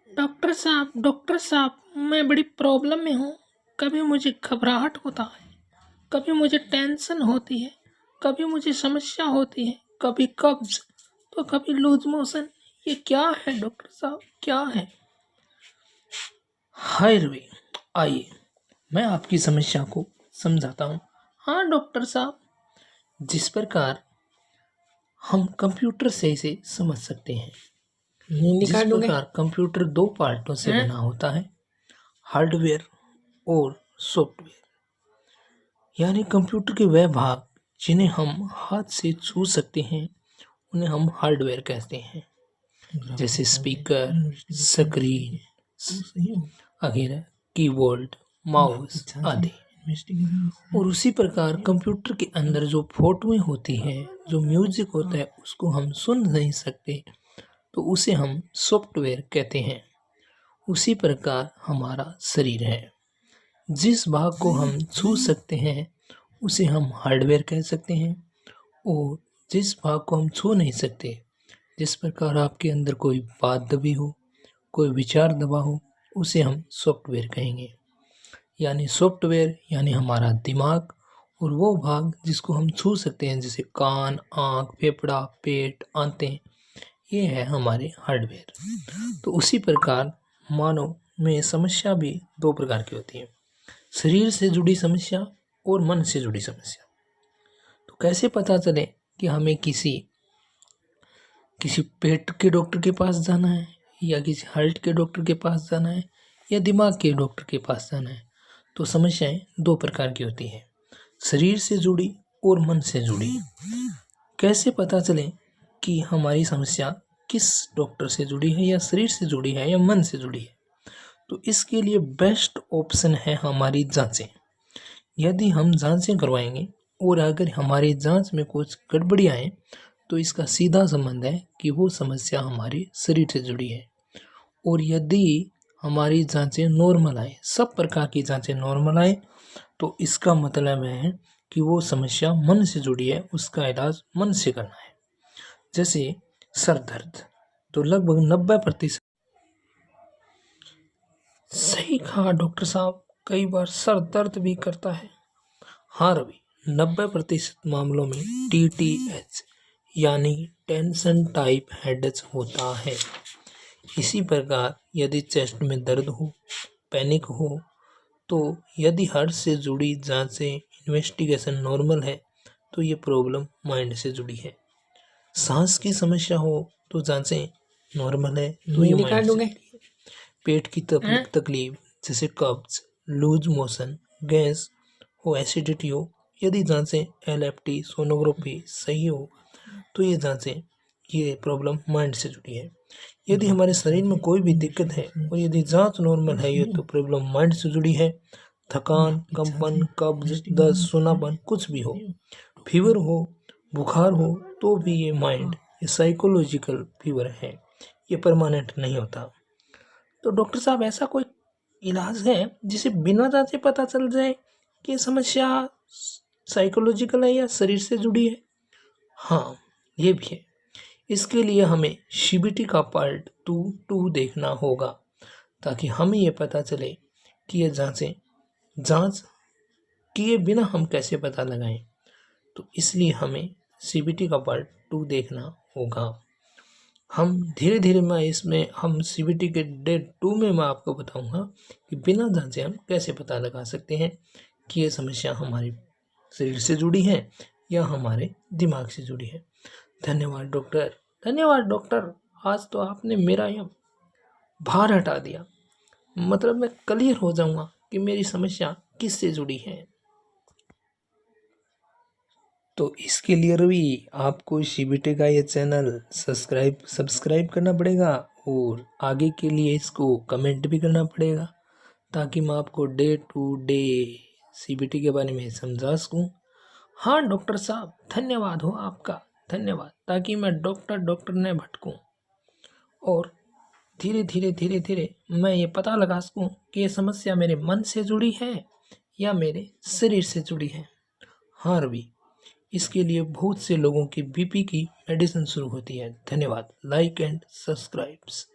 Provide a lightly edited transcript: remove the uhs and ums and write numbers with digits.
Doctor साहब, मैं बड़ी प्रॉब्लम में हूँ। कभी मुझे घबराहट होता है, कभी मुझे टेंशन होती है, कभी मुझे समस्या होती है, कभी कब्ज तो कभी लूज मोशन। ये क्या है डॉक्टर साहब, क्या है? हाय रवि, आइए मैं आपकी समस्या को समझाता हूँ। हाँ डॉक्टर साहब। जिस प्रकार हम कंप्यूटर से इसे समझ सकते हैं। नींद जिस निकाल दूंगे प्रकार कंप्यूटर दो पार्टों से हैं? बना होता है, हार्डवेयर और सॉफ्टवेयर। यानी कंप्यूटर के वह भाग जिन्हें हम हाथ से छू सकते हैं उन्हें हम हार्डवेयर कहते हैं, जैसे स्पीकर, स्क्रीन वगैरह, कीबोर्ड, माउस आदि। और उसी प्रकार कंप्यूटर के अंदर जो फोटोएं होती हैं, जो म्यूजिक होता है, उसको हम सुन नहीं सकते तो उसे हम सॉफ्टवेयर कहते हैं। उसी प्रकार हमारा शरीर है, जिस भाग को हम छू सकते हैं उसे हम हार्डवेयर कह सकते हैं, और जिस भाग को हम छू नहीं सकते, जिस प्रकार आपके अंदर कोई बात दबी हो, कोई विचार दबा हो, उसे हम सॉफ्टवेयर कहेंगे। यानी सॉफ्टवेयर यानी हमारा दिमाग, और वो भाग जिसको हम छू सकते हैं जैसे कान, आँख, फेफड़ा, पेट, आंतें, ये है हमारे हार्डवेयर। तो उसी प्रकार मानव में समस्या भी दो प्रकार की होती है, शरीर से जुड़ी समस्या और मन से जुड़ी समस्या। तो कैसे पता चले कि हमें किसी पेट के डॉक्टर के पास जाना है, या किसी हार्ट के डॉक्टर के पास जाना है, या दिमाग के डॉक्टर के पास जाना है? तो समस्याएं दो प्रकार की होती हैं, शरीर से जुड़ी और मन से जुड़ी। कैसे पता चले कि हमारी समस्या किस डॉक्टर से जुड़ी है, या शरीर से जुड़ी है या मन से जुड़ी है? तो इसके लिए बेस्ट ऑप्शन है हमारी जांचें। यदि हम जांचें करवाएंगे और अगर हमारी जांच में कुछ गड़बड़ी आए तो इसका सीधा संबंध है कि वो समस्या हमारे शरीर से जुड़ी है। और यदि हमारी जांचें नॉर्मल आए, सब प्रकार की जांचें नॉर्मल आए, तो इसका मतलब है कि वो समस्या मन से जुड़ी है, उसका इलाज मन से करना है। जैसे सर दर्द, तो लगभग 90%। सही कहा डॉक्टर साहब, कई बार सर दर्द भी करता है। हाँ रवि, 90% मामलों में TTH यानी टेंशन टाइप हेडेक होता है। इसी प्रकार यदि चेस्ट में दर्द हो, पैनिक हो, तो यदि हार्ट से जुड़ी जांचें इन्वेस्टिगेशन नॉर्मल है तो ये प्रॉब्लम माइंड से जुड़ी है। सांस की समस्या हो तो जांचें नॉर्मल है तो ये माइंड से जुड़ी है। पेट की तकलीफ जैसे कब्ज, लूज मोशन, गैस हो, एसिडिटी हो, यदि जांचें LFT सोनोग्राफी सही हो तो ये प्रॉब्लम माइंड से जुड़ी है। यदि हमारे शरीर में कोई भी दिक्कत है और यदि जांच नॉर्मल है ये तो प्रॉब्लम माइंड से जुड़ी है। थकान, कंपन, कब्ज, दर्द, सोनापन कुछ भी हो, फीवर हो, बुखार हो, तो भी ये माइंड, ये साइकोलॉजिकल फीवर है, ये परमानेंट नहीं होता। तो डॉक्टर साहब, ऐसा कोई इलाज है जिसे बिना जांचे पता चल जाए कि समस्या साइकोलॉजिकल है या शरीर से जुड़ी है? हाँ, ये भी है। इसके लिए हमें CBT का पार्ट 2 देखना होगा ताकि हमें ये पता चले कि ये जांच किए बिना हम कैसे पता लगाएं। तो इसलिए हमें CBT का पार्ट 2 देखना होगा। हम धीरे धीरे हम CBT के डे 2 में मैं आपको बताऊंगा कि बिना जांचे हम कैसे पता लगा सकते हैं कि ये समस्या हमारे शरीर से जुड़ी है या हमारे दिमाग से जुड़ी है। धन्यवाद डॉक्टर। धन्यवाद डॉक्टर, आज तो आपने मेरा यह भार हटा दिया। मतलब मैं क्लियर हो जाऊंगा कि मेरी समस्या किससे जुड़ी है। तो इसके लिए रवि आपको CBT का ये चैनल सब्सक्राइब करना पड़ेगा, और आगे के लिए इसको कमेंट भी करना पड़ेगा ताकि मैं आपको डे टू डे CBT के बारे में समझा सकूँ। हाँ डॉक्टर साहब, धन्यवाद हो आपका, धन्यवाद, ताकि मैं डॉक्टर ने भटकूं और धीरे धीरे मैं ये पता लगा सकूं कि ये समस्या मेरे मन से जुड़ी है या मेरे शरीर से जुड़ी है। हाँ रवि, इसके लिए बहुत से लोगों की BP की मेडिसिन शुरू होती है। धन्यवाद। Like and subscribes.